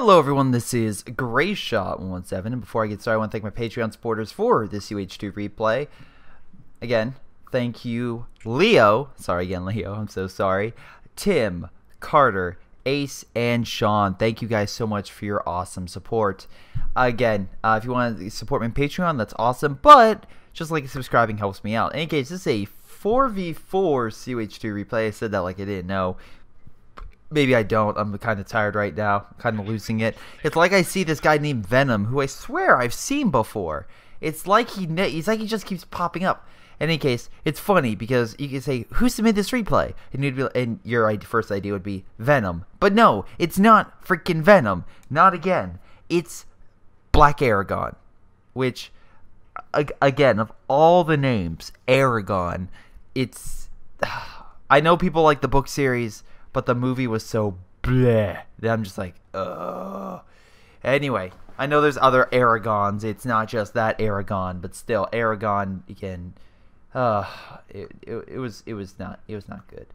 Hello everyone, this is Greyshot17, and before I get started, I want to thank my Patreon supporters for this UH2 replay. Again, thank you, Leo. Sorry again, Leo. I'm so sorry. Tim, Carter, Ace, and Sean. Thank you guys so much for your awesome support. Again, if you want to support me on Patreon, that's awesome, but just like subscribing helps me out. In any case, this is a 4v4 CH2 replay. I said that like I didn't know. Maybe I don't. I'm kind of tired right now. I'm kind of losing it. It's like I see this guy named Venom, who I swear I've seen before. It's like he just keeps popping up. In any case, it's funny because you can say, "Who submitted this replay?" And your first idea would be Venom, but no, it's not freaking Venom. Not again. It's Black Aragon, which, again, of all the names, Aragon. It's. I know people like the book series. But the movie was so bleh that I'm just like, ugh. Anyway, I know there's other Aragons. It's not just that Aragon, but still, Aragon again. It was not good.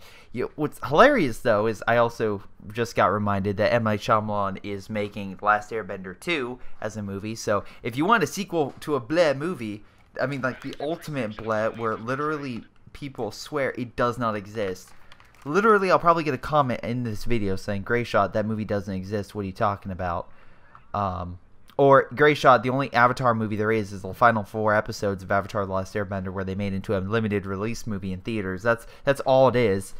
What's hilarious though is I also just got reminded that M. Night Shyamalan is making Last Airbender 2 as a movie. So if you want a sequel to a bleh movie, I mean like the ultimate bleh where literally people swear it does not exist. Literally, I'll probably get a comment in this video saying, Greyshot, that movie doesn't exist. What are you talking about? Or, Greyshot, the only Avatar movie there is the final 4 episodes of Avatar The Last Airbender where they made into a limited release movie in theaters. That's all it is.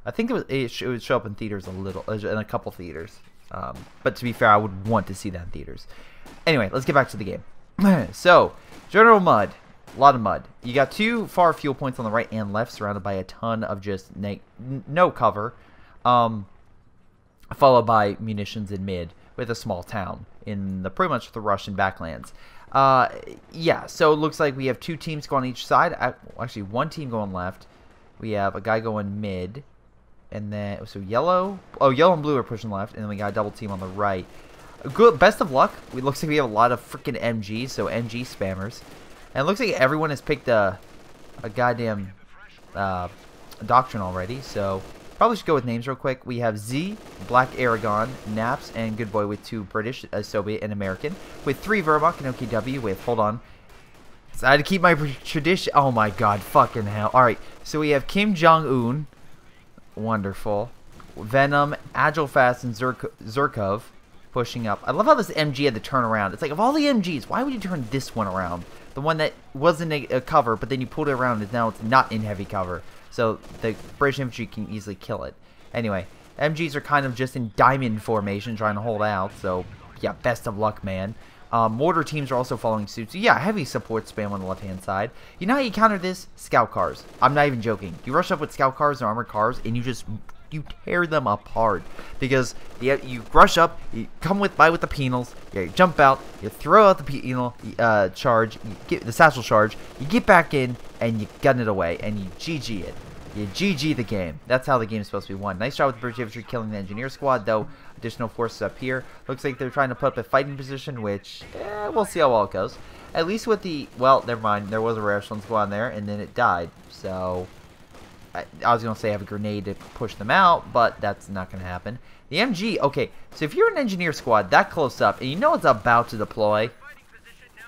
I think it would show up in theaters in a couple theaters. But to be fair, I would want to see that in theaters. Anyway, let's get back to the game. So, General Mud. A lot of mud. You got 2 far fuel points on the right and left, surrounded by a ton of just no cover, followed by munitions in mid with a small town in pretty much the Russian backlands. Yeah, so it looks like we have 2 teams going on each side. Actually, 1 team going left. We have a guy going mid, and then so yellow and blue are pushing left, and then we got a double team on the right. Good, best of luck. It looks like we have a lot of freaking MGs, so MG spammers. And it looks like everyone has picked a goddamn doctrine already, so probably should go with names real quick. We have Z, Black Aragon, Naps, and Good Boy with 2 British, Soviet, and American. With 3 Vermont and OKW with, hold on. So I had to keep my tradition. Oh my god, fucking hell. Alright, so we have Kim Jong-un. Wonderful. Venom, Agile Fast, and Zurkov pushing up. I love how this MG had to turn around. It's like, of all the MGs, why would you turn this one around? The one that wasn't a cover, but then you pulled it around, and now it's not in heavy cover. So the British infantry can easily kill it. Anyway, MGs are kind of just in diamond formation, trying to hold out. So, yeah, best of luck, man. Mortar teams are also following suit. So, yeah, heavy support spam on the left-hand side. You know how you counter this? Scout cars. I'm not even joking. You rush up with scout cars and armored cars, and you tear them apart because you rush up, you come by with the penals, you jump out, you throw out the penal charge, you get the satchel charge, you get back in, and you gun it away, and you GG it. You GG the game. That's how the game's supposed to be won. Nice job with the British infantry killing the engineer squad, though. Additional forces up here. Looks like they're trying to put up a fighting position, which, we'll see how well it goes. At least with the, well, never mind. There was a rare echelon squad in there, and then it died, so I was going to say I have a grenade to push them out, but that's not going to happen. The MG, okay, so if you're an engineer squad that close up, and you know it's about to deploy,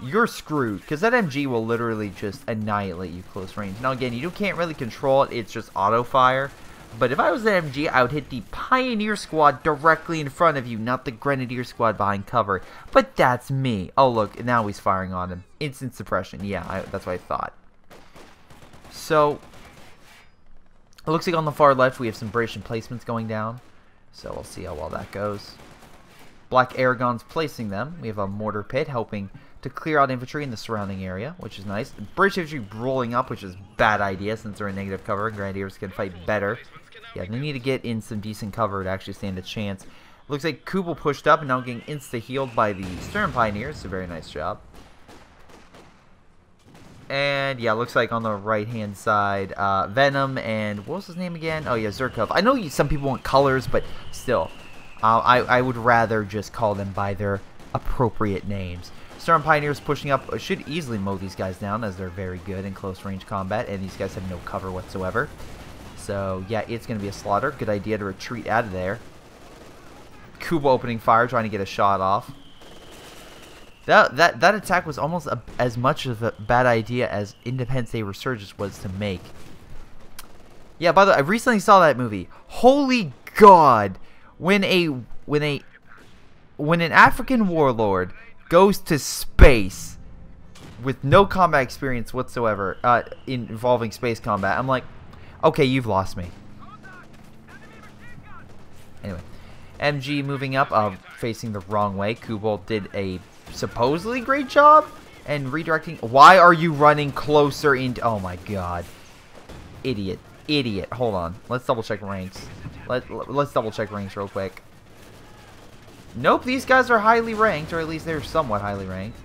you're screwed, because that MG will literally just annihilate you close range. Now again, you can't really control it, it's just auto fire, but if I was an MG, I would hit the Pioneer squad directly in front of you, not the Grenadier squad behind cover. But that's me. Oh look, now he's firing on him. Instant suppression, yeah, that's what I thought. So it looks like on the far left we have some British emplacements going down. So we'll see how well that goes. Black Aragon's placing them. We have a mortar pit helping to clear out infantry in the surrounding area, which is nice. British infantry rolling up, which is a bad idea since they're in negative cover. Grenadiers can fight better. Yeah, they need to get in some decent cover to actually stand a chance. Looks like Kubel pushed up and now getting insta-healed by the Stern Pioneers. So very nice job. And yeah, looks like on the right-hand side, Venom and what was his name again? Oh yeah, Zurkov. I know some people want colors, but still, I would rather just call them by their appropriate names. Stern Pioneers pushing up should easily mow these guys down as they're very good in close-range combat, and these guys have no cover whatsoever. So yeah, it's going to be a slaughter. Good idea to retreat out of there. Kuba opening fire, trying to get a shot off. That attack was almost as much of a bad idea as Independence Day Resurgence was to make. Yeah, by the way, I recently saw that movie. Holy God! When an African warlord goes to space with no combat experience whatsoever involving space combat, I'm like, okay, you've lost me. Anyway, MG moving up, facing the wrong way. Kuba did a supposedly great job and redirecting. Why are you running closer into? Oh my God, idiot. Hold on, let's double check ranks. Let's double check ranks real quick. Nope, these guys are highly ranked, or at least they're somewhat highly ranked.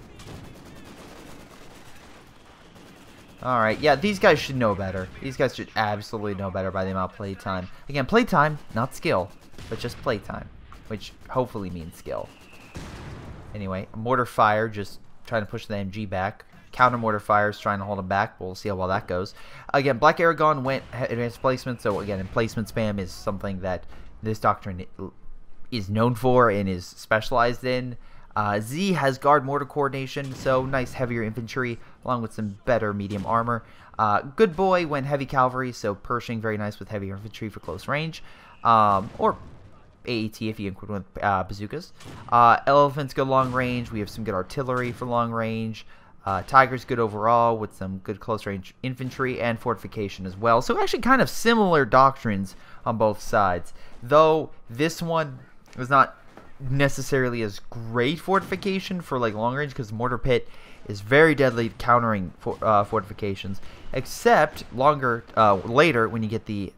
Alright, yeah, these guys should know better. These guys should absolutely know better by the amount of playtime. Again, playtime, not skill, but just playtime, which hopefully means skill. Anyway, mortar fire, just trying to push the MG back. Counter mortar fires, trying to hold him back. We'll see how well that goes. Again, Black Aragon went advanced placement, so again, emplacement spam is something that this doctrine is known for and is specialized in. Z has guard mortar coordination, so nice heavier infantry along with some better medium armor. Good Boy went heavy cavalry, so Pershing very nice with heavier infantry for close range, or AAT if you include with bazookas. Elephant's good long range. We have some good artillery for long range. Tiger's good overall with some good close range infantry and fortification as well. So actually kind of similar doctrines on both sides, though this one was not necessarily as great fortification for like long range, because mortar pit is very deadly countering fortifications, except later when you get the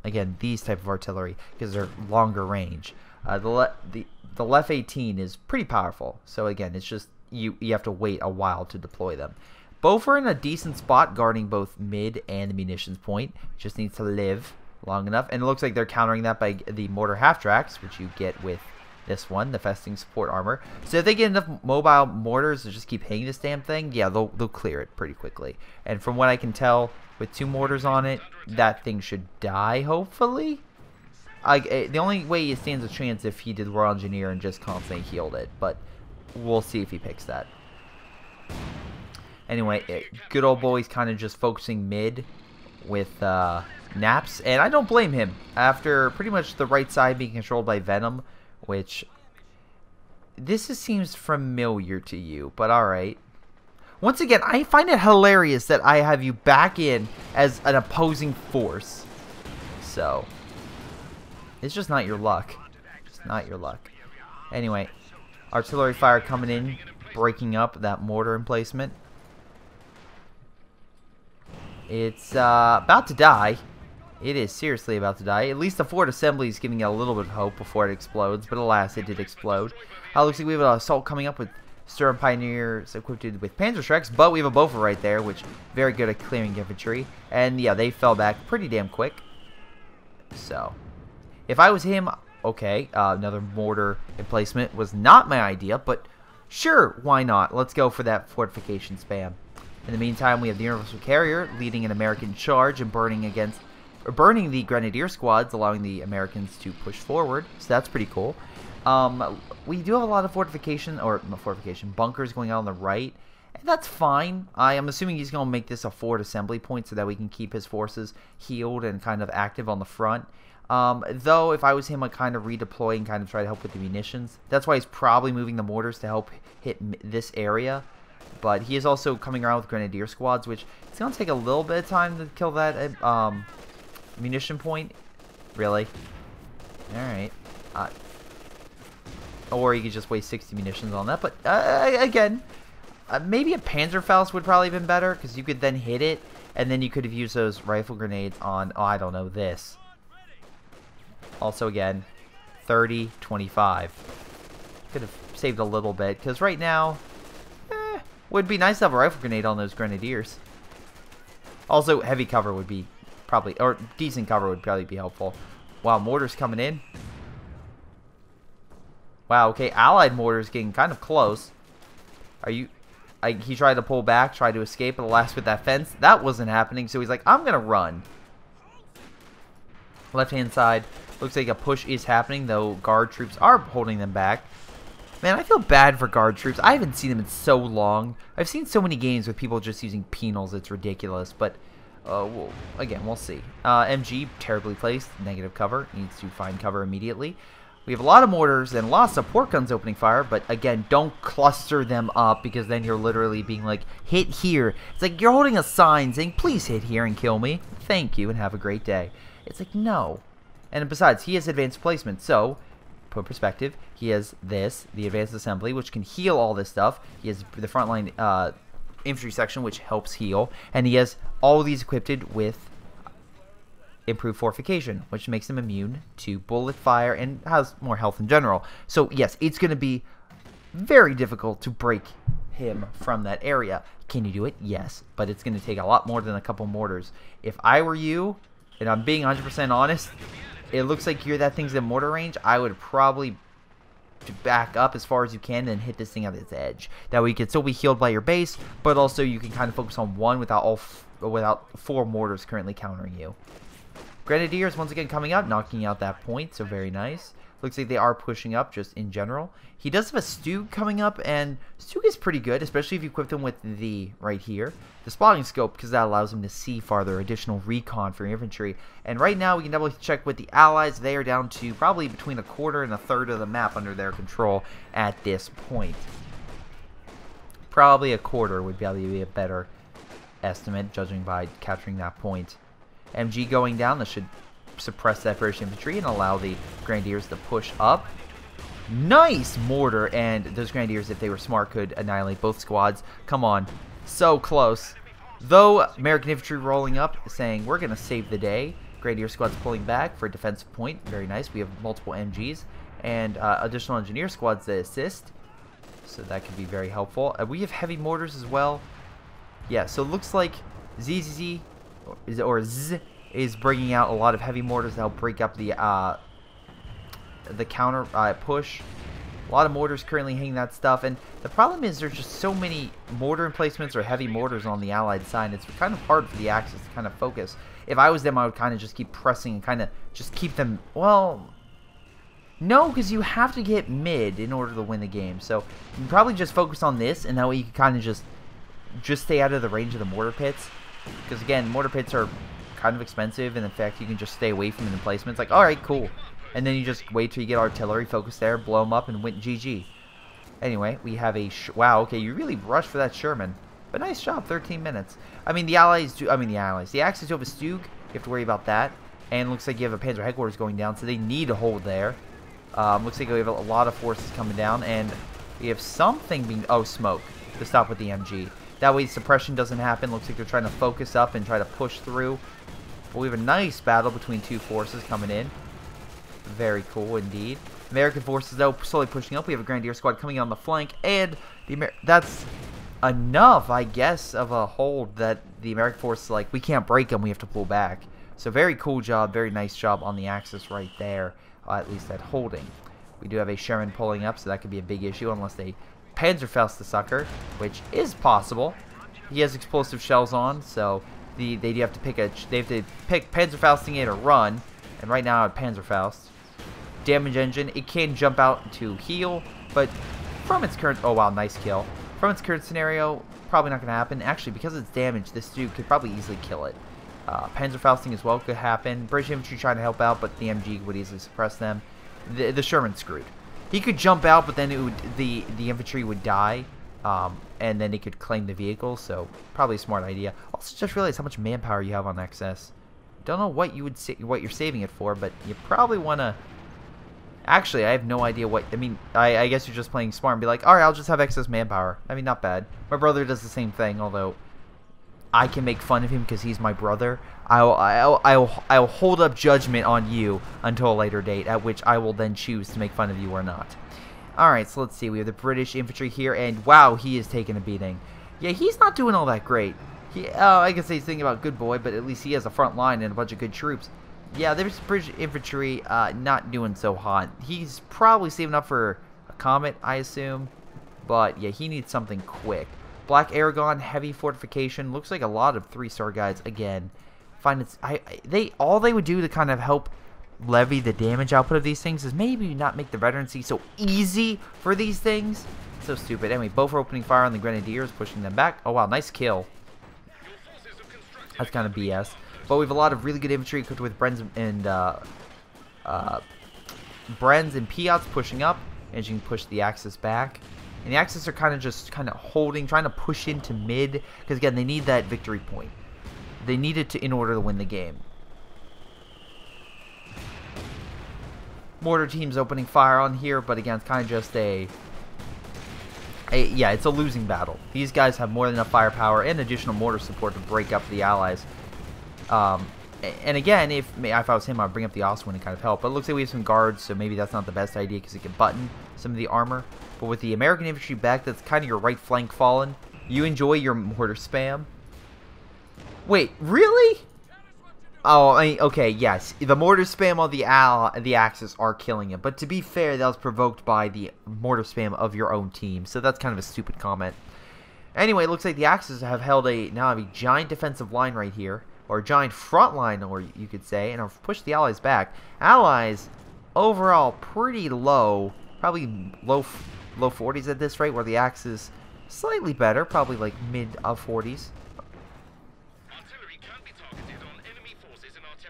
again these type of artillery, because they're longer range. The Lef 18 is pretty powerful, so again it's just you have to wait a while to deploy them. Both are in a decent spot guarding both mid and the munitions point. Just needs to live long enough, and it looks like they're countering that by the mortar half tracks, which you get with this one, the festing support armor. So if they get enough mobile mortars to just keep hitting this damn thing, yeah, they'll clear it pretty quickly. And from what I can tell, with 2 mortars on it, that thing should die, hopefully. The only way he stands a chance if he did Royal Engineer and just constantly healed it, but we'll see if he picks that. Anyway, good old boy's kind of just focusing mid with naps, and I don't blame him. After pretty much the right side being controlled by Venom, which this seems familiar to you, but alright. Once again, I find it hilarious that I have you back in as an opposing force. So, it's just not your luck. Just not your luck. Anyway, artillery fire coming in, breaking up that mortar emplacement. It's about to die. It is seriously about to die. At least the fort assembly is giving it a little bit of hope before it explodes, but alas, it did explode. Looks like we have an assault coming up with Sturm Pioneers equipped with Panzerschrecks, but we have a Bofor right there, which very good at clearing infantry. And yeah, they fell back pretty damn quick. So, if I was him, okay, another mortar emplacement was not my idea, but sure, why not? Let's go for that fortification spam. In the meantime, we have the Universal Carrier leading an American charge and burning the Grenadier squads, allowing the Americans to push forward. So that's pretty cool. We do have a lot of bunkers going on the right, and that's fine. I am assuming he's going to make this a forward assembly point so that we can keep his forces healed and kind of active on the front. Though, if I was him, I'd kind of redeploy and kind of try to help with the munitions. That's why he's probably moving the mortars to help hit this area. But he is also coming around with Grenadier squads, which it's going to take a little bit of time to kill that munition point. Really? Alright. Or you could just waste 60 munitions on that. But, again, maybe a Panzerfaust would probably have been better, because you could then hit it, and then you could have used those rifle grenades on, oh, I don't know, this. Also, again, 30, 25. Could have saved a little bit, because right now, would be nice to have a rifle grenade on those Grenadiers. Also, heavy cover would be probably, or decent cover would probably be helpful. Wow, mortars coming in. Wow, okay, Allied mortars getting kind of close. Are you... he tried to pull back, tried to escape, but alas with that fence, that wasn't happening, so he's like, I'm gonna run. Left-hand side, Looks like a push is happening, though guard troops are holding them back. Man, I feel bad for guard troops. I haven't seen them in so long. I've seen so many games with people just using penals. It's ridiculous. But, again, we'll see. MG, terribly placed. Negative cover. Needs to find cover immediately. We have a lot of mortars and a lot of support guns opening fire. But, again, don't cluster them up because then you're literally being like, hit here. It's like you're holding a sign saying, please hit here and kill me. Thank you and have a great day. It's like, no. And besides, he has advanced placement. So, put perspective, he has this, the advanced assembly, which can heal all this stuff. He has the frontline infantry section, which helps heal. And he has all these equipped with improved fortification, which makes him immune to bullet fire and has more health in general. So, yes, it's going to be very difficult to break him from that area. Can you do it? Yes. But it's going to take a lot more than a couple mortars. If I were you, and I'm being 100% honest, it looks like you're that thing's in mortar range. I would probably back up as far as you can and hit this thing at its edge. That way you can still be healed by your base, but also you can kind of focus on one without without 4 mortars currently countering you. Grenadiers once again coming up, knocking out that point, so very nice. Looks like they are pushing up just in general. He does have a Stug coming up, and Stug is pretty good, especially if you equip him with the, right here, the spotting scope, because that allows him to see farther, additional recon for your infantry. And right now, we can double check with the allies. They are down to probably between a quarter and a third of the map under their control at this point. Probably a quarter would probably be a better estimate, judging by capturing that point. MG going down, that should suppress that British infantry and allow the Grenadiers to push up. Nice mortar, and those Grenadiers, if they were smart, could annihilate both squads. Come on, so close. Though American infantry rolling up, saying we're going to save the day. Grenadier squads pulling back for a defensive point. Very nice. We have multiple MGs and additional engineer squads that assist, so that could be very helpful. We have heavy mortars as well. Yeah, so it looks like ZZZ or Z is bringing out a lot of heavy mortars to help break up the counter push. A lot of mortars currently hitting that stuff, and the problem is there's just so many mortar emplacements or heavy mortars on the Allied side. It's kind of hard for the Axis to kind of focus. If I was them, I would kind of just keep pressing and kind of just keep them, well, no, because you have to get mid in order to win the game. So you can probably just focus on this, and that way you can kind of just stay out of the range of the mortar pits. Because again, mortar pits are kind of expensive, and in fact, you can just stay away from the emplacements. Like, all right, cool. And then you just wait till you get artillery, focus there, blow them up, and win GG. Anyway, we have a... wow, okay, you really rushed for that Sherman. But nice job, 13 minutes. I mean, the Allies do... I mean, the Allies. The Axis do have a Stug. You have to worry about that. And looks like you have a Panzer headquarters going down, so they need to hold there. Looks like we have a lot of forces coming down, and we have something being... oh, smoke to stop with the MG. That way suppression doesn't happen. Looks like they're trying to focus up and try to push through. But we have a nice battle between two forces coming in. Very cool indeed. American forces, though, slowly pushing up. We have a Grenadier squad coming in on the flank, and that's enough, I guess, of a hold that the American forces like, we can't break them, we have to pull back. So very cool job, very nice job on the Axis right there, at least at holding. We do have a Sherman pulling up, so that could be a big issue unless they Panzerfaust the sucker, which is possible. He has explosive shells on, so they do have to pick Panzerfausting it or run. And right now at Panzerfaust, damage engine, it can jump out to heal, but from its current, oh wow, nice kill. From its current scenario, probably not going to happen. Actually, because it's damaged, this dude could probably easily kill it. Panzerfausting as well could happen. British infantry trying to help out, but the MG would easily suppress them. The Sherman's screwed. He could jump out, but then it would, the infantry would die, and then he could claim the vehicle, so probably a smart idea. Also, just realized how much manpower you have on excess. Don't know what you would what you're saving it for, but you probably want to... Actually, I have no idea what... I mean, I guess you're just playing smart and be like, alright, I'll just have excess manpower. I mean, not bad. My brother does the same thing, although I can make fun of him because he's my brother. I'll hold up judgment on you until a later date, at which I will then choose to make fun of you or not. Alright, so let's see. We have the British infantry here, and wow, he is taking a beating. Yeah, he's not doing all that great. I guess he's thinking about good boy, but at least he has a front line and a bunch of good troops. Yeah, there's British infantry not doing so hot. He's probably saving up for a comet, I assume. But yeah, he needs something quick. Black Aragon, heavy fortification. Looks like a lot of 3-star guys again. All they would do to kind of help levy the damage output of these things is maybe not make the veterancy so easy for these things. So stupid. Anyway, both are opening fire on the Grenadiers, pushing them back. Oh wow, nice kill. That's kind of BS. But we have a lot of really good infantry equipped with Brens and Piats pushing up, and you can push the Axis back. And the Axis are kind of holding, trying to push into mid, because again, they need that victory point. They need it in order to win the game. Mortar team's opening fire on here, but again, it's kind of just yeah, it's a losing battle. These guys have more than enough firepower and additional mortar support to break up the allies. And again, if I was him, I'd bring up the Oswin and kind of help. But it looks like we have some guards, so maybe that's not the best idea because it can button some of the armor. But with the American infantry back, that's kind of your right flank fallen. You enjoy your mortar spam. Wait, really? Oh, I mean, okay, yes. The mortar spam on the Axis are killing him. But to be fair, that was provoked by the mortar spam of your own team. So that's kind of a stupid comment. Anyway, it looks like the Axis have held now a giant defensive line right here. Or a giant front line, or you could say. And have pushed the Allies back. Allies, overall, pretty low. Probably low 40s at this rate. Where the Axis, slightly better. Probably like mid-40s.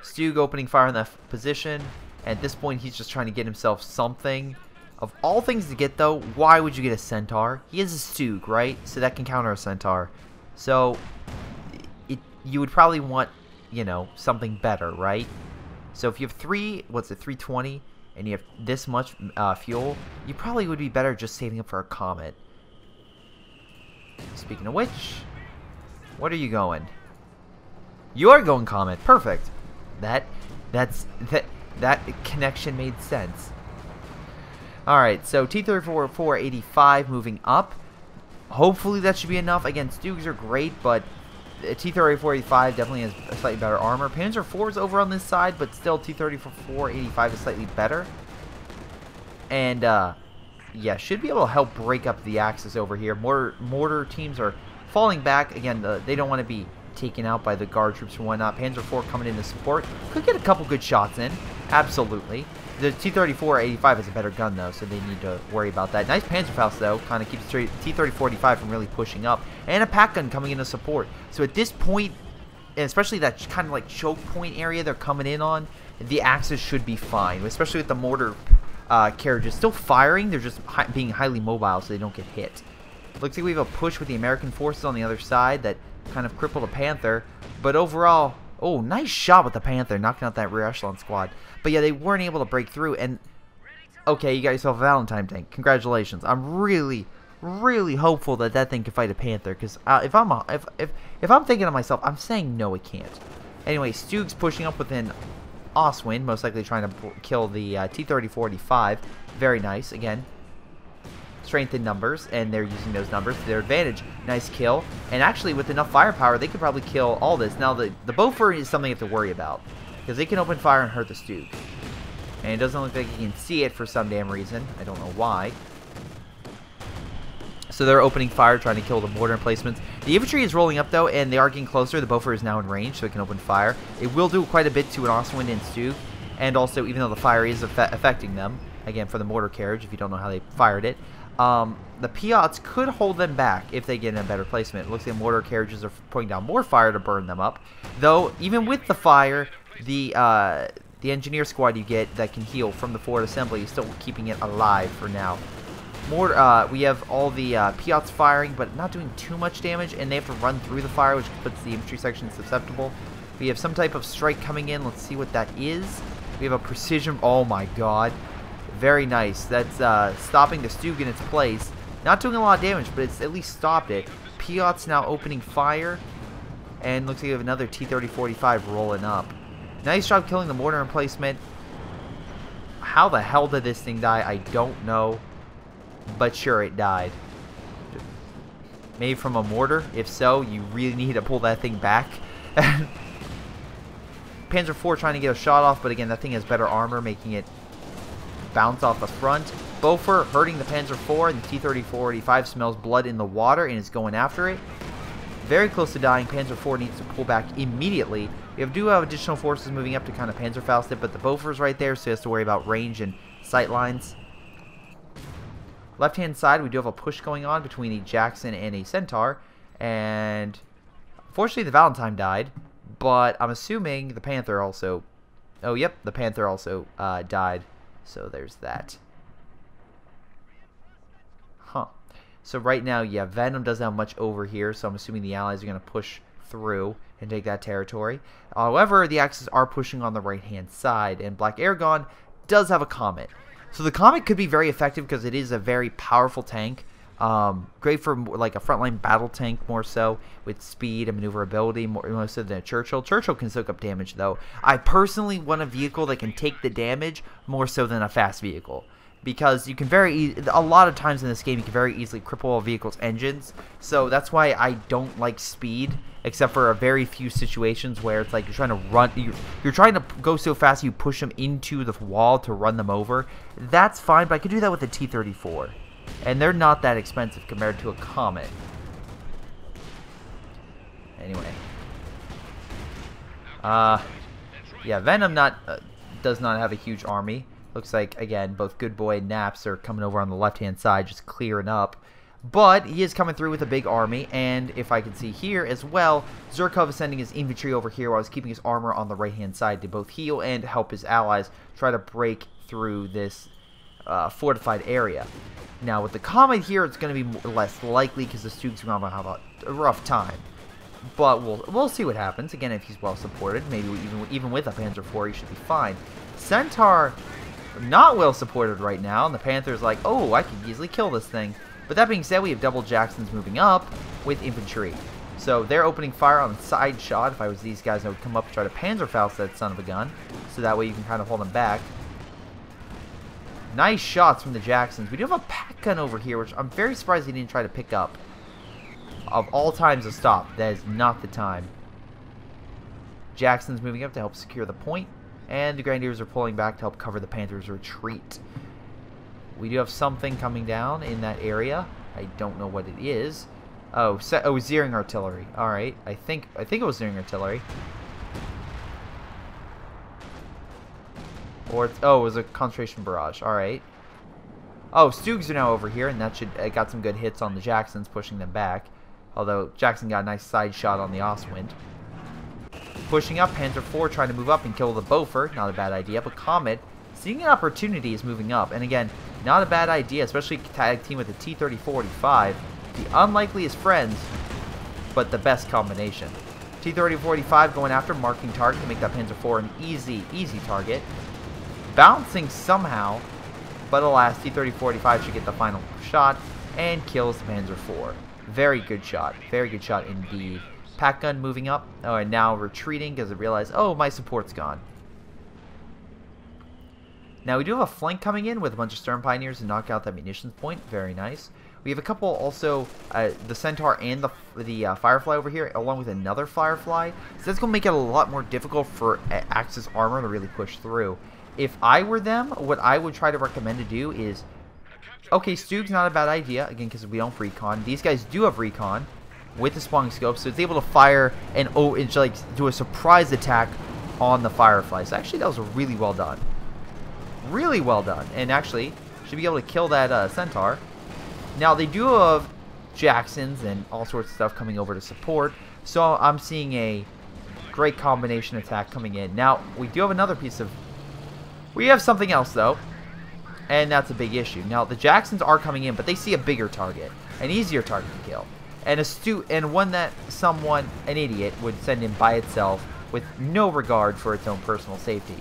Stug opening fire in that position. At this point, he's just trying to get himself something. Of all things to get, though, why would you get a Centaur? He is a Stug, right? So that can counter a Centaur. So, you would probably want, you know, something better, right? So if you have 320, and you have this much fuel, you probably would be better just saving up for a Comet. Speaking of which, what are you going? You are going Comet. Perfect. That connection made sense. Alright, so T-34-485 moving up. Hopefully that should be enough. Again, Stugs are great, but T-34-485 definitely has a slightly better armor. Panzer IV is over on this side, but still T-34-485 is slightly better. And, yeah, should be able to help break up the Axis over here. Mortar teams are falling back. Again, they don't want to be taken out by the guard troops and whatnot. Panzer IV coming in to support. Could get a couple good shots in. Absolutely. The T-34-85 has a better gun, though, so they need to worry about that. Nice Panzerfaust, though. Kind of keeps T-34-85 from really pushing up. And a pack gun coming in to support. So at this point, and especially that kind of like choke point area they're coming in on, the Axis should be fine. Especially with the mortar carriages still firing. They're just being highly mobile so they don't get hit. Looks like we have a push with the American forces on the other side that kind of crippled a Panther. But overall, oh, nice shot with the Panther, knocking out that rear echelon squad. But yeah, they weren't able to break through. And okay, you got yourself a Valentine tank. Congratulations. I'm really, really hopeful that that thing can fight a Panther. Because if I'm thinking to myself, I'm saying no, it can't. Anyway, Stug's pushing up within Oswin, most likely trying to kill the T-34-85. Very nice. Again, strength in numbers, and they're using those numbers to their advantage. Nice kill. And actually, with enough firepower, they could probably kill all this. Now, the Beaufort is something you have to worry about, because they can open fire and hurt the Stug. And it doesn't look like you can see it for some damn reason. I don't know why. So they're opening fire, trying to kill the mortar emplacements. The infantry is rolling up, though, and they are getting closer. The Beaufort is now in range, so it can open fire. It will do quite a bit to an Oswin and Stug. And also, even though the fire is affecting them, again, for the mortar carriage, if you don't know how they fired it, the Piats could hold them back if they get in a better placement. It looks like mortar carriages are putting down more fire to burn them up. Though, even with the fire, the engineer squad you get that can heal from the forward assembly is still keeping it alive for now. We have all the Piats firing, but not doing too much damage, and they have to run through the fire, which puts the infantry section susceptible. We have some type of strike coming in. Let's see what that is. We have a precision. Oh my god. Very nice. That's stopping the Stug in its place. Not doing a lot of damage, but it's at least stopped it. Piats now opening fire. And looks like we have another T-30-45 rolling up. Nice job killing the mortar emplacement. How the hell did this thing die? I don't know. But sure, it died. Maybe from a mortar? If so, you really need to pull that thing back. Panzer IV trying to get a shot off, but again, that thing has better armor, making it bounce off the front. Beaufort hurting the Panzer IV, and the T-34-85 smells blood in the water and is going after it. very close to dying. Panzer IV needs to pull back immediately. We do have additional forces moving up to kind of Panzerfaust it, but the Bofors right there, so he has to worry about range and sight lines. Left-hand side, we do have a push going on between a Jackson and a Centaur, and fortunately the Valentine died, but I'm assuming the Panther also... Oh, yep, the Panther also died, so there's that. Huh. So right now, yeah, Venom doesn't have much over here, so I'm assuming the Allies are going to push through and take that territory. However, the Axis are pushing on the right-hand side, and Black Aragon does have a Comet. So the Comet could be very effective because it is a very powerful tank. Great for like a frontline battle tank more so, with speed and maneuverability more so than a Churchill. Churchill can soak up damage though. I personally want a vehicle that can take the damage more so than a fast vehicle. Because you can a lot of times in this game you can very easily cripple a vehicle's engines. So that's why I don't like speed, except for a very few situations where it's like you're trying to run, you're trying to go so fast you push them into the wall to run them over. That's fine, but I could do that with a T-34, and they're not that expensive compared to a Comet. Anyway, yeah, Venom does not have a huge army. Looks like, again, both Good Boy and Naps are coming over on the left-hand side, just clearing up. But he is coming through with a big army, and if I can see here as well, Zurkov is sending his infantry over here while he's keeping his armor on the right-hand side to both heal and help his allies try to break through this fortified area. Now, with the Comet here, it's going to be less likely because the Stugs are going to have a rough time. But we'll see what happens. Again, if he's well supported, maybe even with a Panzer IV, he should be fine. Centaur, not well supported right now, and the Panther's like, oh, I can easily kill this thing. But that being said, we have double Jacksons moving up with infantry. So they're opening fire on the side shot. If I was these guys, I would come up and try to Panzerfaust that son of a gun. So that way you can kind of hold them back. Nice shots from the Jacksons. We do have a pack gun over here, which I'm very surprised he didn't try to pick up. Of all times to stop, that is not the time. Jackson's moving up to help secure the point. And the Grenadiers are pulling back to help cover the Panthers' retreat. We do have something coming down in that area. I don't know what it is. Oh, Zeering artillery. All right, I think it was Zeering artillery. Or it was a concentration barrage. All right. Oh, Stugs are now over here, and that should got some good hits on the Jacksons, pushing them back. Although Jackson got a nice side shot on the Ostwind. Pushing up, Panzer IV trying to move up and kill the Beaufort. Not a bad idea, but Comet, seeing an opportunity, is moving up. And again, not a bad idea, especially tag team with a T-30-45. The unlikeliest friends, but the best combination. T-30-45 going after, marking target to make that Panzer IV an easy target. Bouncing somehow, but alas, T-30-45 should get the final shot and kills the Panzer IV. Very good shot indeed. Pack gun moving up. Oh, and now retreating because it realized, oh, my support's gone. Now we do have a flank coming in with a bunch of Stern Pioneers to knock out that munitions point. Very nice. We have a couple also, the Centaur and the Firefly over here, along with another Firefly. So that's going to make it a lot more difficult for Axis armor to really push through. If I were them, what I would try to recommend to do is, okay, Stug's not a bad idea, again, because we don't have recon. These guys do have recon with the spawning scope, so it's able to fire and like do a surprise attack on the Firefly. So actually, that was really well done. Really well done. And actually, should be able to kill that Centaur. Now, they do have Jacksons and all sorts of stuff coming over to support, so I'm seeing a great combination attack coming in. Now, we do have another piece of... We have something else, though, and that's a big issue. Now, the Jacksons are coming in, but they see a bigger target, an easier target to kill, and one that an idiot, would send in by itself with no regard for its own personal safety.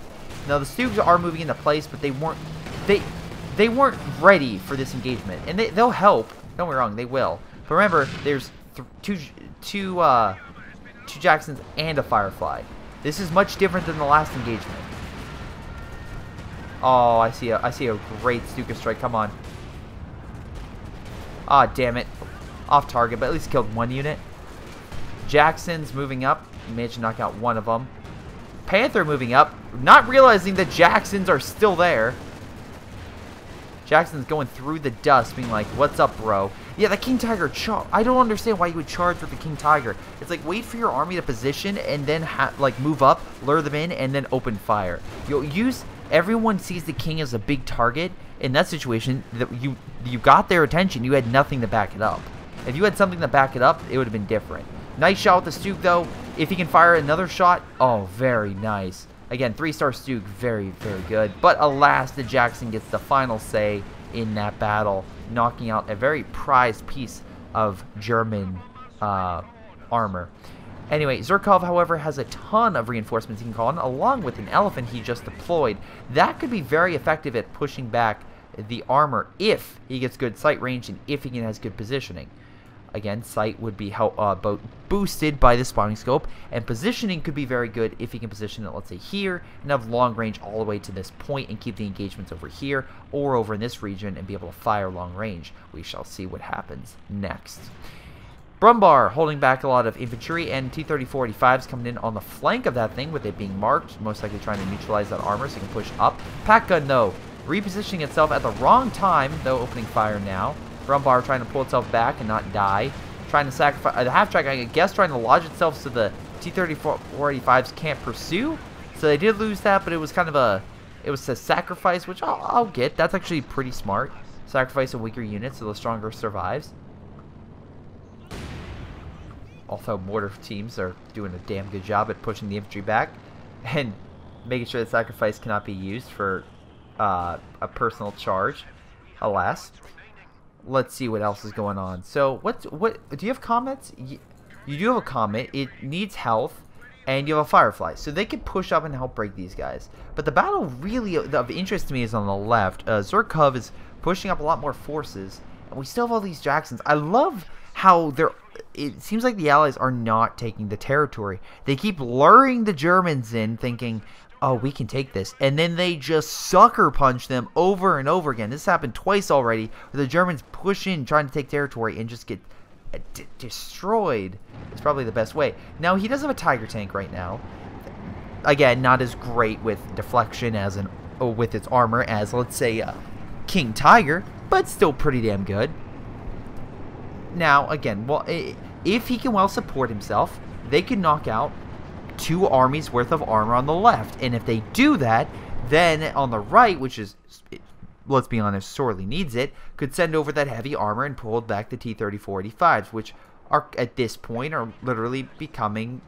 Now, the Stugs are moving into place, but they weren't ready for this engagement, and they'll help. Don't get me wrong, they will. But remember, there's two Jacksons and a Firefly. This is much different than the last engagement. Oh, I see a great Stuka strike. Come on. Ah, damn it. Off target, but at least killed one unit. Jackson's moving up. Managed to knock out one of them. Panther moving up, not realizing that Jacksons are still there. Jackson's going through the dust, being like, what's up, bro? Yeah, the King Tiger I don't understand why you would charge with the King Tiger. It's like, wait for your army to position and then like move up, lure them in, and then open fire. You'll use... Everyone sees the king as a big target. In that situation, that you got their attention. You had nothing to back it up. If you had something to back it up, it would have been different. Nice shot with the Stug, though. If he can fire another shot, oh, very nice. Again, 3-star Stug, very, very good. But alas, the Jackson gets the final say in that battle, knocking out a very prized piece of German armor. Anyway, Zhirkov, however, has a ton of reinforcements he can call on, along with an elephant he just deployed. That could be very effective at pushing back the armor if he gets good sight range and if he has good positioning. Again, sight would be boosted by the spotting scope, and positioning could be very good if he can position it, let's say, here, and have long range all the way to this point and keep the engagements over here or over in this region and be able to fire long range. We shall see what happens next. Brumbar holding back a lot of infantry, and T-30-485s coming in on the flank of that thing with it being marked, most likely trying to neutralize that armor so it can push up. Pack gun, though, repositioning itself at the wrong time, though opening fire now. Brumbar trying to pull itself back and not die. Trying to sacrifice the half-track, I guess, trying to lodge itself so the T-30-485s can't pursue. So they did lose that, but it was kind of a sacrifice, which I'll get. That's actually pretty smart. Sacrifice a weaker unit so the stronger survives. Although mortar teams are doing a damn good job at pushing the infantry back and making sure the sacrifice cannot be used for a personal charge. Alas. Let's see what else is going on. So, what do you have comments? You do have a comment. It needs health, and you have a Firefly. So they could push up and help break these guys. But the battle really of interest to me is on the left. Zhirkov is pushing up a lot more forces, and we still have all these Jacksons. I love how it seems like the Allies are not taking the territory. They keep luring the Germans in, thinking, oh, we can take this. And then they just sucker punch them over and over again. This happened twice already, where the Germans push in trying to take territory and just get destroyed. It's probably the best way. Now, he does have a Tiger tank right now. Again, not as great with deflection as with its armor as, let's say, King Tiger, but still pretty damn good. Now, again, well, if he can well support himself, they can knock out 2 armies worth of armor on the left. And if they do that, then on the right, which is, let's be honest, sorely needs it, could send over that heavy armor and pull back the T-30-485s, which are, at this point, are literally becoming...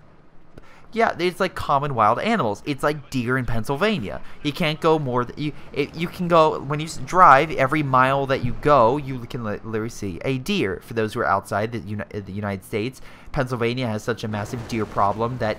Yeah, it's like common wild animals. It's like deer in Pennsylvania. You can't go more than... You can go... When you drive, every mile that you go, you can literally see a deer. For those who are outside the United States, Pennsylvania has such a massive deer problem that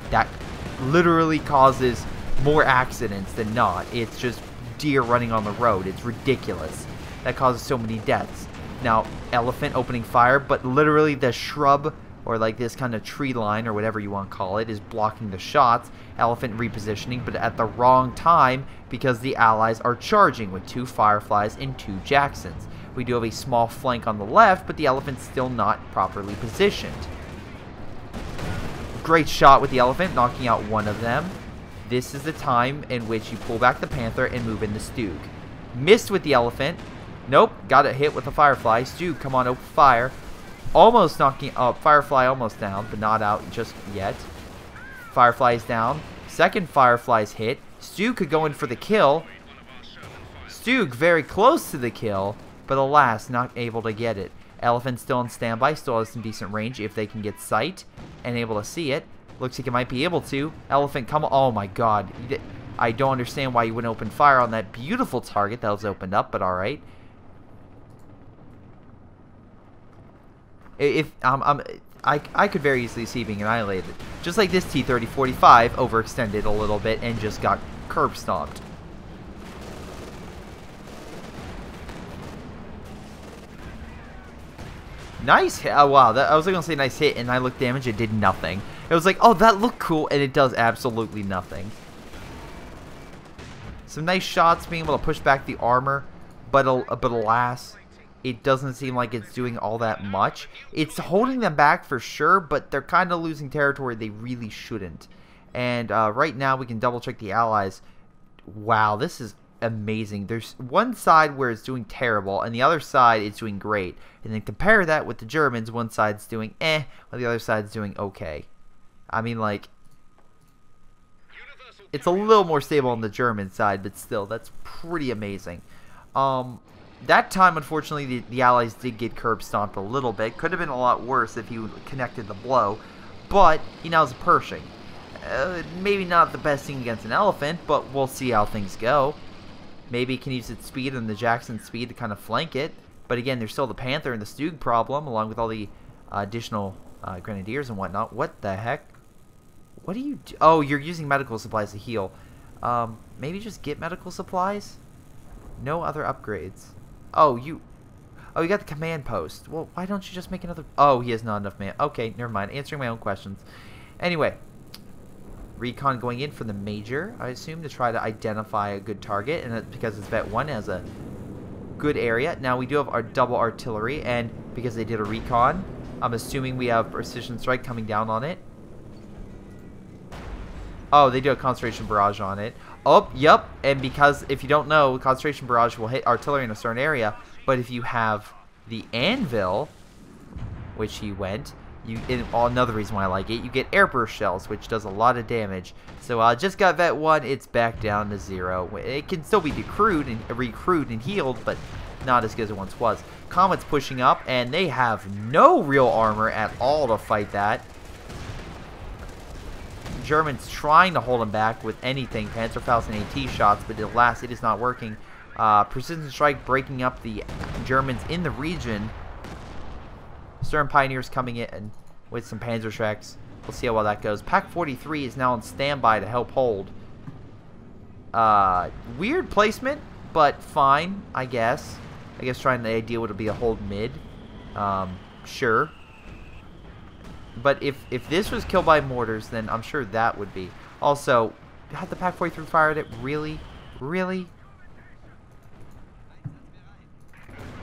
literally causes more accidents than not. It's just deer running on the road. It's ridiculous. That causes so many deaths. Now, elephant opening fire, but literally the shrub... or like this kind of tree line, or whatever you want to call it, is blocking the shots. Elephant repositioning, but at the wrong time, because the Allies are charging with 2 Fireflies and 2 Jacksons. We do have a small flank on the left, but the Elephant's still not properly positioned. Great shot with the Elephant, knocking out one of them. This is the time in which you pull back the Panther and move in the Stug. Missed with the Elephant. Nope, got a hit with the Firefly. Stug, come on, open fire. Almost knocking up. Firefly almost down, but not out just yet. Firefly's down. Second Firefly's hit. Stug could go in for the kill. Stug very close to the kill, but alas, not able to get it. Elephant still on standby, still has some decent range if they can get sight and able to see it. Looks like it might be able to. Elephant, come on. Oh my god. I don't understand why you wouldn't open fire on that beautiful target that was opened up, but alright. I could very easily see being annihilated. Just like this T-30-45 overextended a little bit and just got curb stomped. Nice hit. Oh, wow. I was going to say nice hit, and I looked damage. It did nothing. It was like, oh, that looked cool, and it does absolutely nothing. Some nice shots being able to push back the armor, but alas... it doesn't seem like it's doing all that much. It's holding them back for sure, but they're kind of losing territory they really shouldn't. And right now we can double check the Allies. Wow, this is amazing. There's one side where it's doing terrible, and the other side is doing great. And then compare that with the Germans. One side's doing while the other side's doing okay. I mean, like, it's a little more stable on the German side, but still, that's pretty amazing. That time, unfortunately, the Allies did get curb stomped a little bit. Could have been a lot worse if he connected the blow, but he now has a Pershing. Maybe not the best thing against an elephant, but we'll see how things go. Maybe he can use its speed and the Jackson's speed to kind of flank it. But again, there's still the Panther and the Stug problem, along with all the additional Grenadiers and whatnot. What the heck? What do you do? Oh, you're using medical supplies to heal. Maybe just get medical supplies? No other upgrades. Oh, you got the command post. Well, why don't you just make another... Oh, he has not enough man. Okay, never mind. Answering my own questions. Anyway, recon going in for the Major, I assume, to try to identify a good target. And that's because it's Vet 1 has a good area. Now, we do have our double artillery, and because they did a recon, I'm assuming we have precision strike coming down on it. Oh, they do a concentration barrage on it. Oh, yep. And because, if you don't know, concentration barrage will hit artillery in a certain area. But if you have the anvil, which he went, another reason why I like it, you get airburst shells, which does a lot of damage. So I just got Vet 1. It's back down to 0. It can still be recruited and healed, but not as good as it once was. Comet's pushing up, and they have no real armor at all to fight that. Germans trying to hold him back with anything, Panzerfaust and AT shots, but alas, it is not working. Precision strike breaking up the Germans in the region. Stern Pioneers coming in with some Panzerschrecks. We'll see how well that goes. Pack 43 is now on standby to help hold. Weird placement, but fine, I guess. I guess trying the idea would be a hold mid. Sure. But if this was killed by mortars, then I'm sure that would be. Also, had the Pack 43 fired it? Really? Really?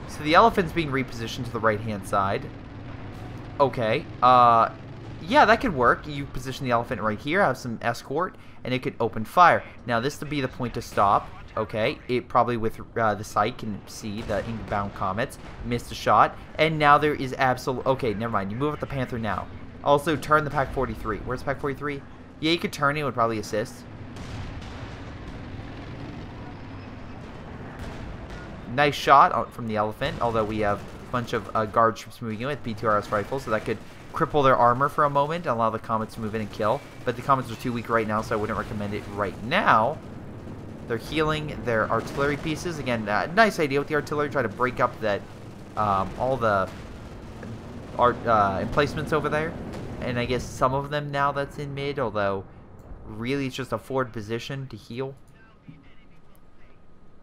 So the elephant's being repositioned to the right-hand side. Okay. Yeah, that could work. You position the elephant right here, have some escort, and it could open fire. Now, this would be the point to stop. Okay, it probably with the sight can see the inbound comets. Missed a shot, and now there is absolute... Okay, never mind. You move up the Panther now. Also, turn the Pack 43. Where's Pack 43? Yeah, you could turn it. It would probably assist. Nice shot from the elephant, although we have a bunch of guard troops moving in with BTRS rifles, so that could cripple their armor for a moment and allow the comets to move in and kill. But the comets are too weak right now, so I wouldn't recommend it right now. They're healing their artillery pieces. Again, nice idea with the artillery. Try to break up that all the emplacements over there. And I guess some of them now that's in mid, although really it's just a forward position to heal.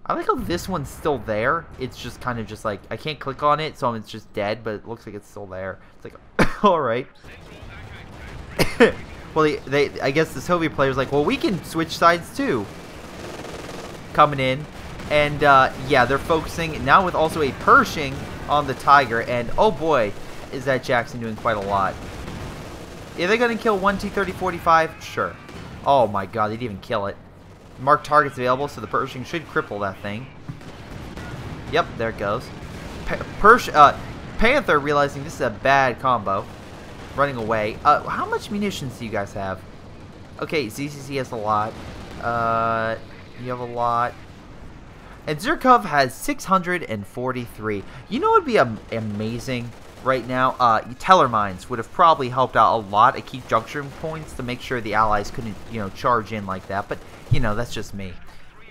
I like how this one's still there. It's just kind of just like, I can't click on it, so it's just dead, but it looks like it's still there. It's like, alright. Well, I guess the Soviet player's like, well, we can switch sides too. Coming in. And, yeah, they're focusing now with also a Pershing on the Tiger. And, oh boy, is that Jackson doing quite a lot. Are they going to kill 1 T-30 45? Sure. Oh my god, they didn't even kill it. Mark targets available, so the Pershing should cripple that thing. Yep, there it goes. Panther realizing this is a bad combo. Running away. How much munitions do you guys have? Okay, ZCC has a lot. You have a lot. And Zhirkov has 643. You know what would be amazing right now? Teller mines would have probably helped out a lot at key junction points to make sure the Allies couldn't, you know, charge in like that. But, you know, that's just me.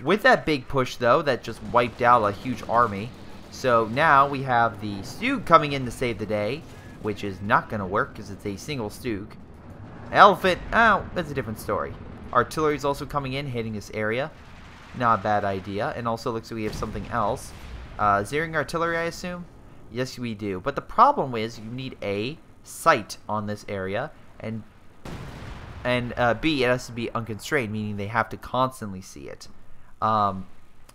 With that big push, though, that just wiped out a huge army. So now we have the Stug coming in to save the day, which is not going to work because it's a single Stug. Elephant, oh, that's a different story. Artillery is also coming in, hitting this area. Not a bad idea. And also looks like we have something else. Zeroing artillery, I assume? Yes, we do. But the problem is you need A, sight on this area, and B, it has to be unconstrained, meaning they have to constantly see it.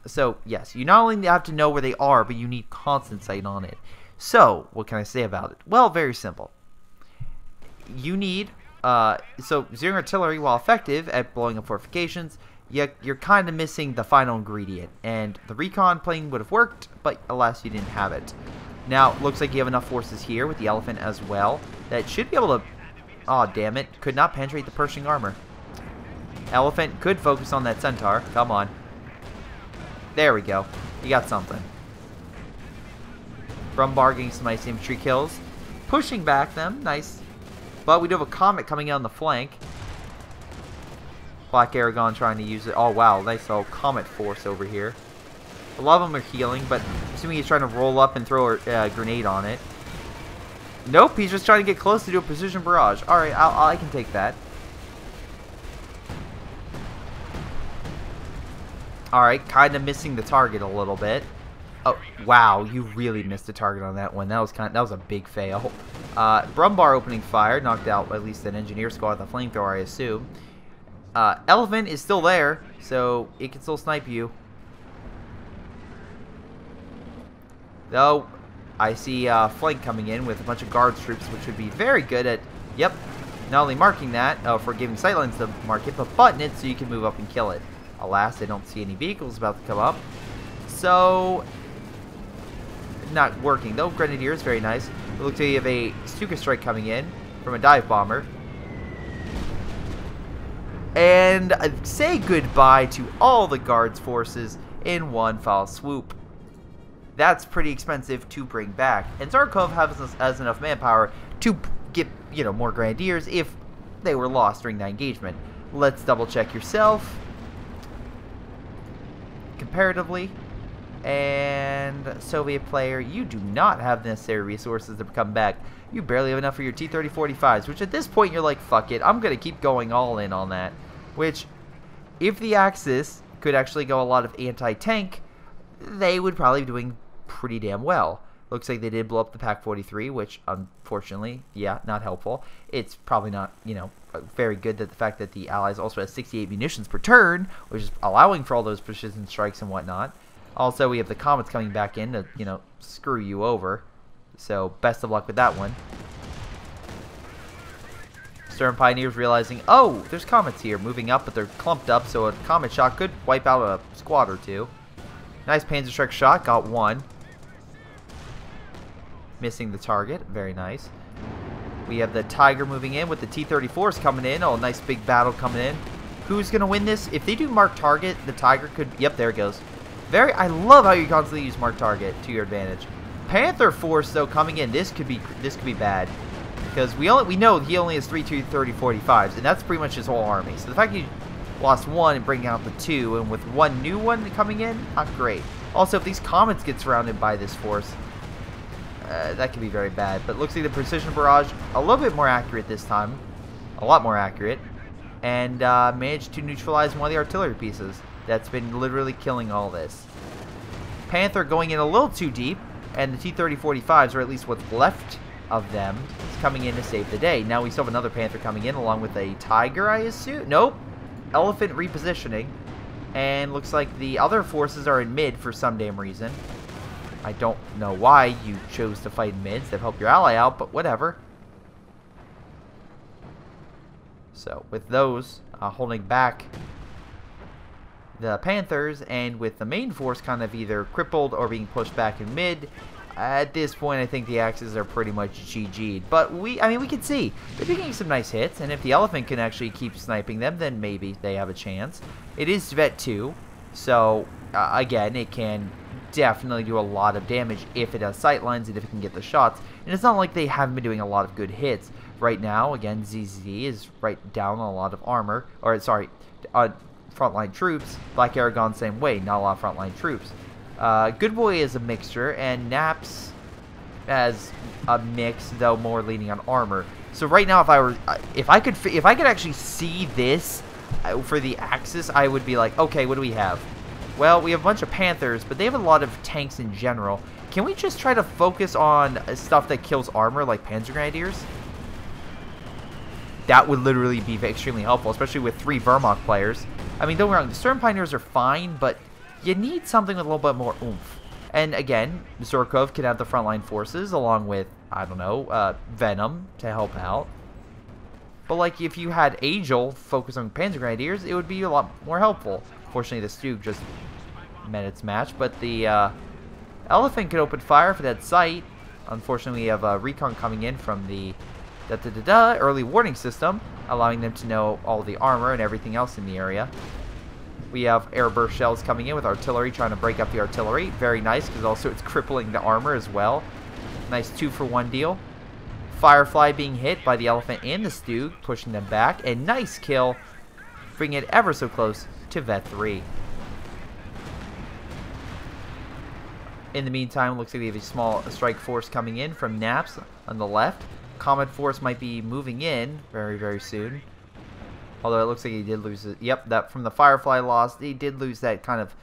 So, yes, you not only have to know where they are, but you need constant sight on it. So, what can I say about it? Well, very simple. You need, so zeroing artillery, while effective at blowing up fortifications, you're kind of missing the final ingredient. And the recon plane would have worked, but alas, you didn't have it. Now, looks like you have enough forces here with the elephant as well that should be able to... Aw, damn it. Could not penetrate the Pershing armor. Elephant could focus on that centaur. Come on. There we go. You got something. Brumbar getting some nice infantry kills. Pushing back them. Nice. But we do have a comet coming in on the flank. Black Aragon trying to use it. Oh, wow. Nice little comet force over here. A lot of them are healing, but assuming he's trying to roll up and throw a grenade on it. Nope, he's just trying to get close to do a precision barrage. Alright, I can take that. Alright, kind of missing the target a little bit. Oh, wow, you really missed the target on that one. That was a big fail. Brumbar opening fire, knocked out at least an engineer squad with a flamethrower, I assume. Elephant is still there, so it can still snipe you. Though, I see flank coming in with a bunch of guards troops, which would be very good at, yep, not only marking that, for giving sightlines to mark it, but button it so you can move up and kill it. Alas, I don't see any vehicles about to come up. So, not working, though. Grenadiers, very nice. It looks like you have a Stuka strike coming in from a dive bomber. And say goodbye to all the guards forces in one foul swoop. That's pretty expensive to bring back. And Zarkov has enough manpower to get, more grenadiers if they were lost during that engagement. Let's double check yourself. Comparatively. And Soviet player, you do not have the necessary resources to come back. You barely have enough for your T-30-45s, which at this point you're like, fuck it, I'm going to keep going all in on that. Which, if the Axis could actually go a lot of anti-tank, they would probably be doing pretty damn well. Looks like they did blow up the Pak-43, which, unfortunately, yeah, not helpful. It's probably not, very good that the fact that the Allies also have 68 munitions per turn, which is allowing for all those precision strikes and whatnot. Also, we have the comets coming back in to, screw you over. So, best of luck with that one. Stern Pioneers realizing, oh, there's comets here, moving up, but they're clumped up, so a comet shot could wipe out a squad or two. Nice Panzerschreck shot, got one. Missing the target, very nice. We have the Tiger moving in with the T-34s coming in. Oh, nice big battle coming in. Who's going to win this? If they do mark target, the Tiger could... Yep, there it goes. I love how you constantly use mark target to your advantage. Panther Force, though, coming in. This could be bad. Because we know he only has 3 T-30-45s, and that's pretty much his whole army. So the fact you lost one and bring out the two, and with one new one coming in, not great. Also, if these comets get surrounded by this force, that could be very bad. But looks like the precision barrage a little bit more accurate this time, a lot more accurate, and managed to neutralize one of the artillery pieces that's been literally killing all this. Panther going in a little too deep, and the T-30-45s, or at least what's left of them, is coming in to save the day. Now we still have another Panther coming in along with a Tiger, I assume. Nope. Elephant repositioning, and looks like the other forces are in mid for some damn reason. I don't know why you chose to fight in mids. They've helped your ally out, but whatever. So with those holding back the Panthers, and with the main force kind of either crippled or being pushed back in mid, at this point I think the Axis are pretty much GG'd. But we can see they're getting some nice hits, and if the Elephant can actually keep sniping them, then maybe they have a chance. It is Svet 2, so again, it can definitely do a lot of damage if it has sightlines and if it can get the shots. And it's not like they haven't been doing a lot of good hits. Right now, again, ZZ is right down on a lot of armor, or sorry, frontline troops. Black Aragon same way, not a lot of frontline troops. Good Boy is a mixture, and Naps as a mix, though more leaning on armor. So right now, if I could actually see this for the Axis, I would be like, okay, what do we have? Well, we have a bunch of Panthers, but they have a lot of tanks in general. Can we just try to focus on stuff that kills armor, like Panzer Grenadiers? That would literally be extremely helpful, especially with 3 Wehrmacht players. I mean, don't get me wrong, the Stern Pioneers are fine, but you need something with a little bit more oomph. And again, Zurkov can have the frontline forces, along with, I don't know, Venom to help out. But like if you had Angel focus on Panzer Grenadiers, it would be a lot more helpful. Fortunately, the Stug just met its match, but the Elephant could open fire for that site. Unfortunately, we have recon coming in from the early warning system, allowing them to know all the armor and everything else in the area. We have airburst shells coming in with artillery, trying to break up the artillery. Very nice, because also it's crippling the armor as well. Nice 2-for-1 deal. Firefly being hit by the Elephant and the Stug, pushing them back. And nice kill, bringing it ever so close to Vet 3. In the meantime, it looks like we have a small strike force coming in from Naps on the left. Comet Force might be moving in very, very soon. Although it looks like he did lose it. Yep, that from the Firefly loss, he did lose that kind of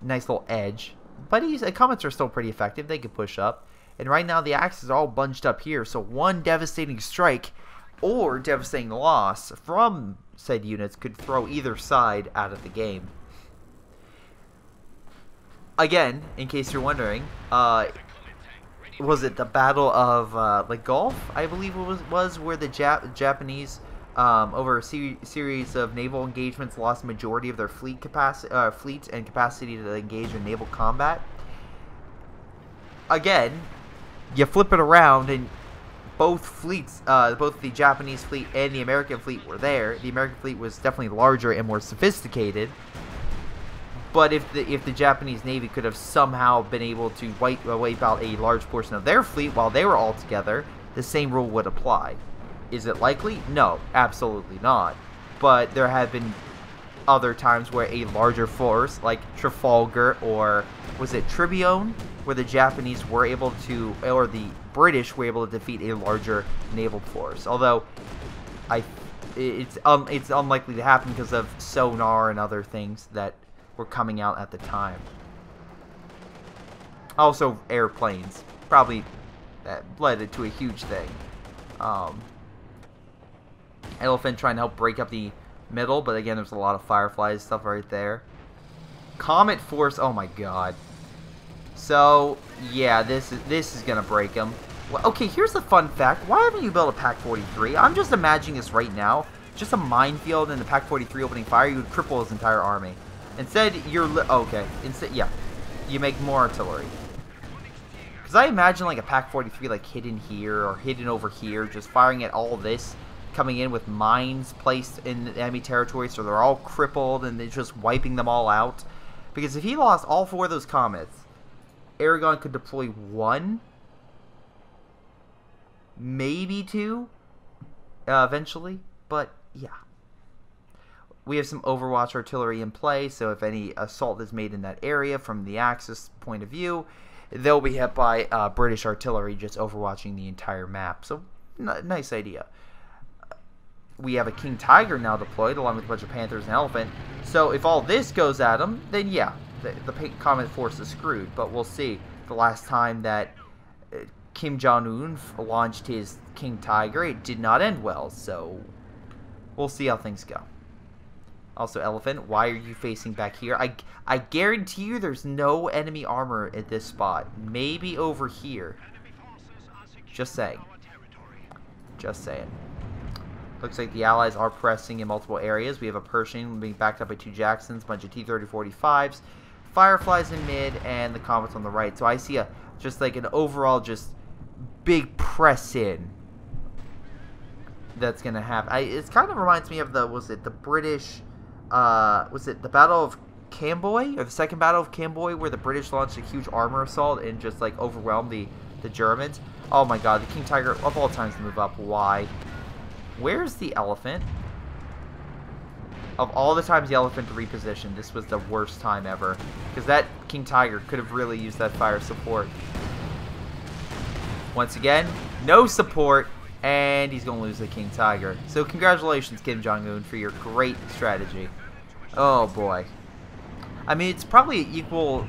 nice little edge. But Comets are still pretty effective. They could push up. And right now the Axes are all bunched up here. So one devastating strike or devastating loss from said units could throw either side out of the game. Again, in case you're wondering, was it the Battle of the Gulf, I believe it was where the Japanese, over a series of naval engagements, lost the majority of their fleet and capacity to engage in naval combat? Again, you flip it around, and both fleets, both the Japanese fleet and the American fleet were there. The American fleet was definitely larger and more sophisticated. But if the Japanese Navy could have somehow been able to wipe out a large portion of their fleet while they were all together, the same rule would apply. Is it likely? No, absolutely not. But there have been other times where a larger force, like Trafalgar or was it Tribione, where the Japanese were able to, or the British were able to defeat a larger naval force. Although it's unlikely to happen because of sonar and other things that were coming out at the time. Also, airplanes probably led it to a huge thing. Elephant trying to help break up the middle, but again, there's a lot of Fireflies stuff right there. Comet Force, oh my god. So yeah, this is gonna break him. Well, okay, here's the fun fact. Why haven't you built a Pak-43? I'm just imagining this right now. Just a minefield and the Pak-43 opening fire, you would cripple his entire army. Instead, Instead, yeah, you make more artillery. Because I imagine like a Pak-43 like hidden here or hidden over here, just firing at all this, coming in with mines placed in the enemy territory, so they're all crippled and they're just wiping them all out. Because if he lost all 4 of those comets, Aragon could deploy 1, maybe 2, eventually. But yeah. We have some Overwatch artillery in play, so if any assault is made in that area from the Axis point of view, they'll be hit by British artillery just overwatching the entire map. So, nice idea. We have a King Tiger now deployed, along with a bunch of Panthers and Elephant. So, if all this goes at them, then yeah, the Comet Force is screwed. But we'll see. The last time that Kim Jong-un launched his King Tiger, it did not end well. So, we'll see how things go. Also, Elephant, why are you facing back here? I guarantee you there's no enemy armor at this spot. Maybe over here. Just saying. Just saying. Looks like the Allies are pressing in multiple areas. We have a Pershing being backed up by 2 Jacksons, a bunch of T-30-45s, Fireflies in mid, and the Comets on the right. So I see just like an overall just big press in that's going to happen. It kind of reminds me of the British... was it the Battle of Cambrai, or the second Battle of Cambrai, where the British launched a huge armor assault and just like overwhelmed the Germans? Oh my god, the King Tiger of all times to move up. Why? Where's the Elephant? Of all the times the Elephant to reposition, this was the worst time ever, because that King Tiger could have really used that fire support. Once again, no support. And he's going to lose the King Tiger. So congratulations, Kim Jong-un, for your great strategy. Oh boy. I mean, it's probably equally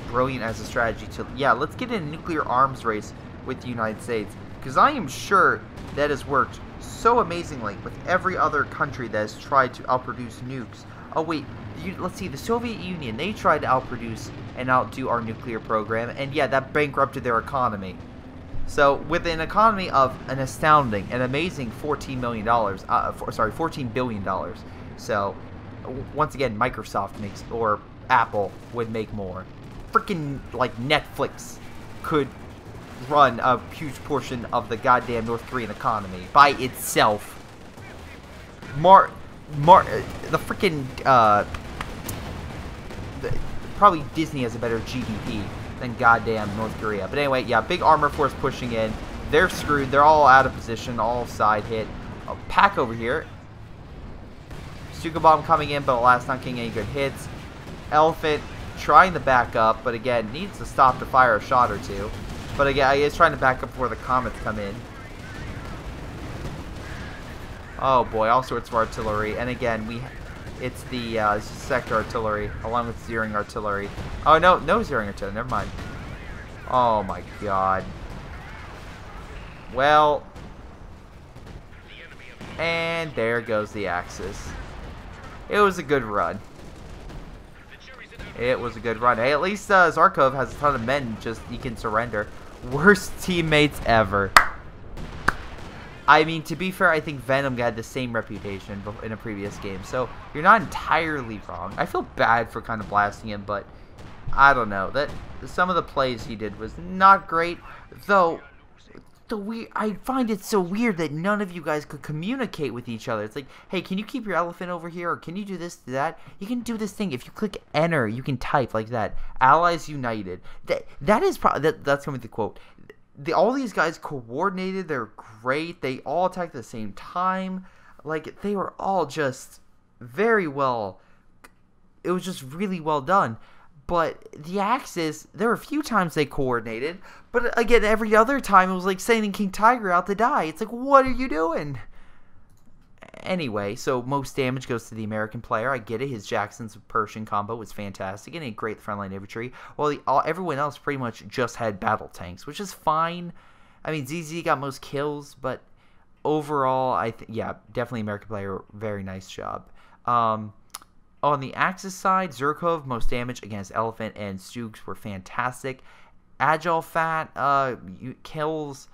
brilliant as a strategy to, yeah, let's get in a nuclear arms race with the United States. Because I am sure that has worked so amazingly with every other country that has tried to outproduce nukes. Oh wait, let's see, the Soviet Union, they tried to outproduce and outdo our nuclear program. And yeah, that bankrupted their economy. So with an economy of an astounding and amazing $14 million, $14 billion. So once again, Microsoft makes, or Apple would make more. Freaking like Netflix could run a huge portion of the goddamn North Korean economy by itself. The freaking probably Disney has a better GDP than goddamn North Korea. But anyway, yeah, big armor force pushing in. They're screwed. They're all out of position. All side hit. A pack over here. Stuka bomb coming in, but last not getting any good hits. Elephant trying to back up, but again needs to stop to fire a shot or two. But again, he's trying to back up before the comets come in. Oh boy, all sorts of artillery, and again it's the sector artillery along with zeroing artillery. Oh no, no zeroing artillery. Never mind. Oh my god. Well, and there goes the Axis. It was a good run. It was a good run. Hey, at least Zarkov has a ton of men. Just he can surrender. Worst teammates ever. I mean, to be fair, I think Venom had the same reputation in a previous game, so you're not entirely wrong. I feel bad for kind of blasting him, but I don't know. That some of the plays he did was not great, though. I find it so weird that none of you guys could communicate with each other. It's like, hey, can you keep your elephant over here, or can you do this, do that? You can do this thing. If you click enter, you can type like that. Allies united. That is probably that's going to be the quote. All these guys coordinated. They're great. They all attacked at the same time. Like, they were all just very well. It was just really well done. But the Axis, there were a few times they coordinated, but again, every other time it was like sending King Tiger out to die. It's like, what are you doing? Anyway, so most damage goes to the American player. I get it. His Jackson's Persian combo was fantastic and a great frontline infantry. While everyone else pretty much just had battle tanks, which is fine. I mean, ZZ got most kills, but overall, yeah, definitely American player, very nice job. On the Axis side, Zurkov, most damage against Elephant and Stugs were fantastic. Agile Fat kills.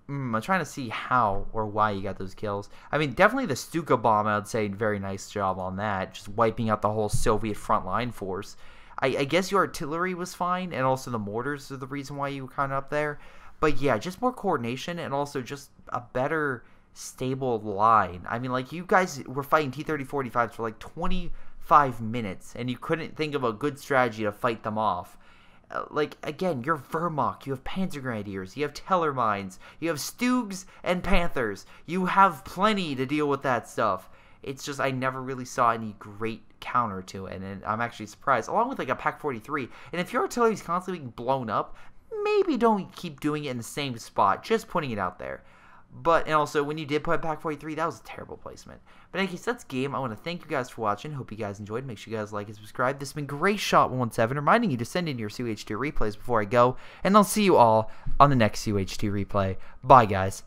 I'm trying to see how or why you got those kills. I mean, definitely the Stuka bomb, I would say, very nice job on that. Just wiping out the whole Soviet frontline force. I guess your artillery was fine, and also the mortars are the reason why you were kind of up there. But yeah, just more coordination and also just a better stable line. I mean, like, you guys were fighting T-30-45s for like 25 minutes, and you couldn't think of a good strategy to fight them off. Like, again, you're Wehrmacht, you have Panzer Grenadiers, you have Tellermines, you have Stugs and Panthers. You have plenty to deal with that stuff. It's just, I never really saw any great counter to it, and I'm actually surprised. Along with, like, a Pak-43. And if your artillery is constantly being blown up, maybe don't keep doing it in the same spot, just putting it out there. But, and also, when you did put Pak-43, that was a terrible placement. But in any case, that's game. I want to thank you guys for watching. Hope you guys enjoyed. Make sure you guys like and subscribe. This has been Greyshot117, reminding you to send in your CUH2 replays before I go. And I'll see you all on the next CUH2 replay. Bye, guys.